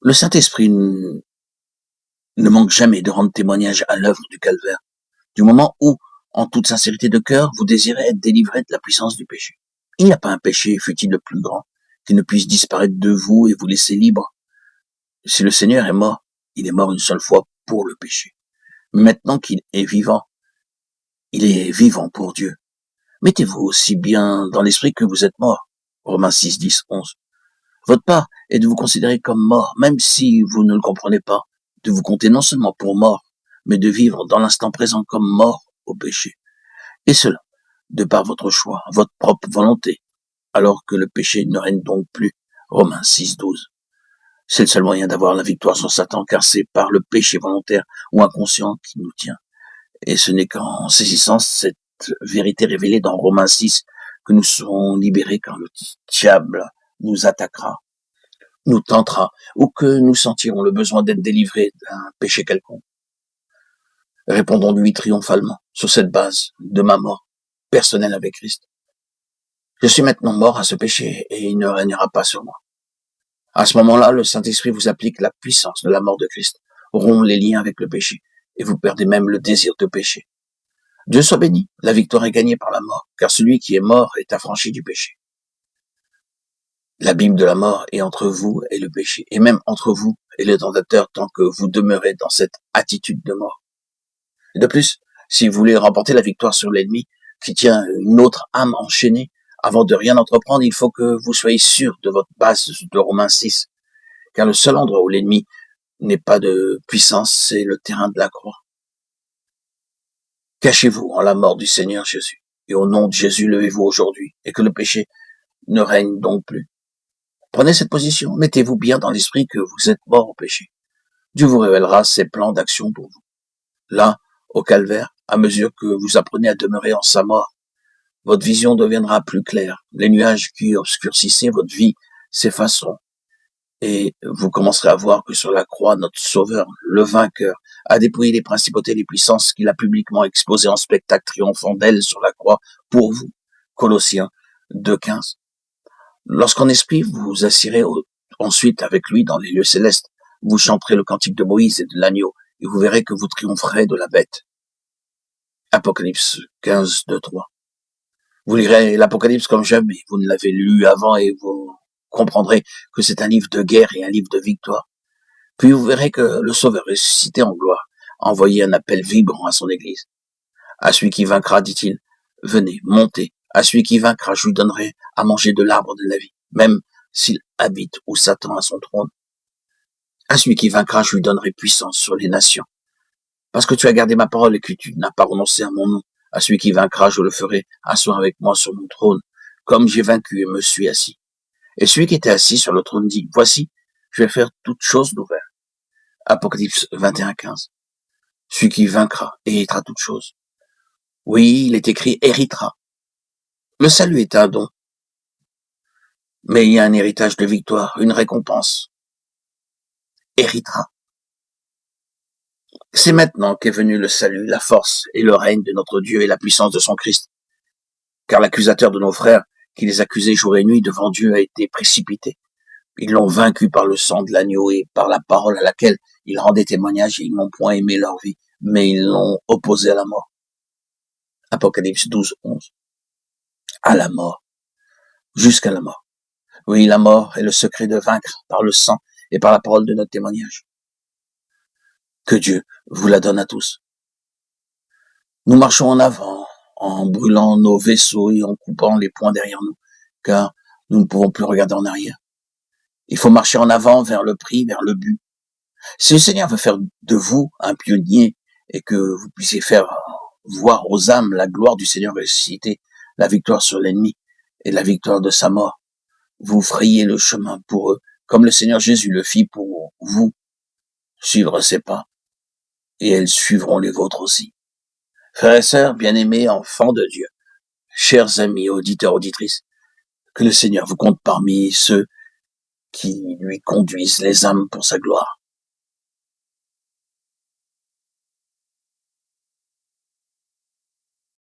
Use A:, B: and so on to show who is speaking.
A: Le Saint-Esprit ne manque jamais de rendre témoignage à l'œuvre du calvaire, du moment où, en toute sincérité de cœur, vous désirez être délivré de la puissance du péché. Il n'y a pas un péché, fût-il le plus grand, qui ne puisse disparaître de vous et vous laisser libre. Si le Seigneur est mort, il est mort une seule fois pour le péché. Maintenant qu'il est vivant, il est vivant pour Dieu. Mettez-vous aussi bien dans l'esprit que vous êtes mort. Romains 6, 10, 11. Votre part est de vous considérer comme mort, même si vous ne le comprenez pas, de vous compter non seulement pour mort, mais de vivre dans l'instant présent comme mort au péché. Et cela, de par votre choix, votre propre volonté, alors que le péché ne règne donc plus. Romains 6, 12. C'est le seul moyen d'avoir la victoire sur Satan, car c'est par le péché volontaire ou inconscient qui nous tient. Et ce n'est qu'en saisissant cette vérité révélée dans Romains 6 que nous serons libérés, quand le diable nous attaquera, nous tentera, ou que nous sentirons le besoin d'être délivrés d'un péché quelconque. Répondons-lui triomphalement sur cette base de ma mort personnelle avec Christ. Je suis maintenant mort à ce péché et il ne régnera pas sur moi. À ce moment-là, le Saint-Esprit vous applique la puissance de la mort de Christ, rompt les liens avec le péché, et vous perdez même le désir de pécher. Dieu soit béni, la victoire est gagnée par la mort, car celui qui est mort est affranchi du péché. L'abîme de la mort est entre vous et le péché, et même entre vous et le tentateur tant que vous demeurez dans cette attitude de mort. Et de plus, si vous voulez remporter la victoire sur l'ennemi qui tient une autre âme enchaînée, avant de rien entreprendre, il faut que vous soyez sûr de votre base de Romains 6, car le seul endroit où l'ennemi n'est pas de puissance, c'est le terrain de la croix. Cachez-vous en la mort du Seigneur Jésus, et au nom de Jésus, levez-vous aujourd'hui, et que le péché ne règne donc plus. Prenez cette position, mettez-vous bien dans l'esprit que vous êtes mort au péché. Dieu vous révélera ses plans d'action pour vous. Là, au calvaire, à mesure que vous apprenez à demeurer en sa mort, votre vision deviendra plus claire. Les nuages qui obscurcissaient votre vie s'effaceront. Et vous commencerez à voir que sur la croix, notre Sauveur, le vainqueur, a dépouillé les principautés et les puissances qu'il a publiquement exposées en spectacle triomphant d'elles sur la croix pour vous. Colossiens 2,15. Lorsqu'en esprit vous vous assirez ensuite avec lui dans les lieux célestes, vous chanterez le cantique de Moïse et de l'agneau, et vous verrez que vous triompherez de la bête. Apocalypse 15, 2, 3. Vous lirez l'Apocalypse comme jamais, vous ne l'avez lu avant et vous comprendrez que c'est un livre de guerre et un livre de victoire. Puis vous verrez que le Sauveur ressuscité en gloire a envoyé un appel vibrant à son Église. À celui qui vaincra, dit-il, venez, montez. À celui qui vaincra, je lui donnerai à manger de l'arbre de la vie, même s'il habite où Satan a son trône. À celui qui vaincra, je lui donnerai puissance sur les nations. Parce que tu as gardé ma parole et que tu n'as pas renoncé à mon nom. À celui qui vaincra, je le ferai asseoir avec moi sur mon trône, comme j'ai vaincu et me suis assis. Et celui qui était assis sur le trône dit, voici, je vais faire toutes choses nouvelles. Apocalypse 21, 15. Celui qui vaincra héritera toutes choses. Oui, il est écrit héritera. Le salut est un don. Mais il y a un héritage de victoire, une récompense. Héritera. C'est maintenant qu'est venu le salut, la force et le règne de notre Dieu et la puissance de son Christ. Car l'accusateur de nos frères, qui les accusait jour et nuit devant Dieu, a été précipité. Ils l'ont vaincu par le sang de l'agneau et par la parole à laquelle ils rendaient témoignage et ils n'ont point aimé leur vie, mais ils l'ont opposé à la mort. Apocalypse 12, 11. À la mort. Jusqu'à la mort. Oui, la mort est le secret de vaincre par le sang et par la parole de notre témoignage. Que Dieu vous la donne à tous. Nous marchons en avant, en brûlant nos vaisseaux et en coupant les poings derrière nous, car nous ne pouvons plus regarder en arrière. Il faut marcher en avant vers le prix, vers le but. Si le Seigneur veut faire de vous un pionnier et que vous puissiez faire voir aux âmes la gloire du Seigneur ressuscité, la victoire sur l'ennemi et la victoire de sa mort, vous frayez le chemin pour eux, comme le Seigneur Jésus le fit pour vous. Suivre ses pas, et elles suivront les vôtres aussi. Frères et sœurs, bien-aimés, enfants de Dieu, chers amis, auditeurs, auditrices, que le Seigneur vous compte parmi ceux qui lui conduisent les âmes pour sa gloire.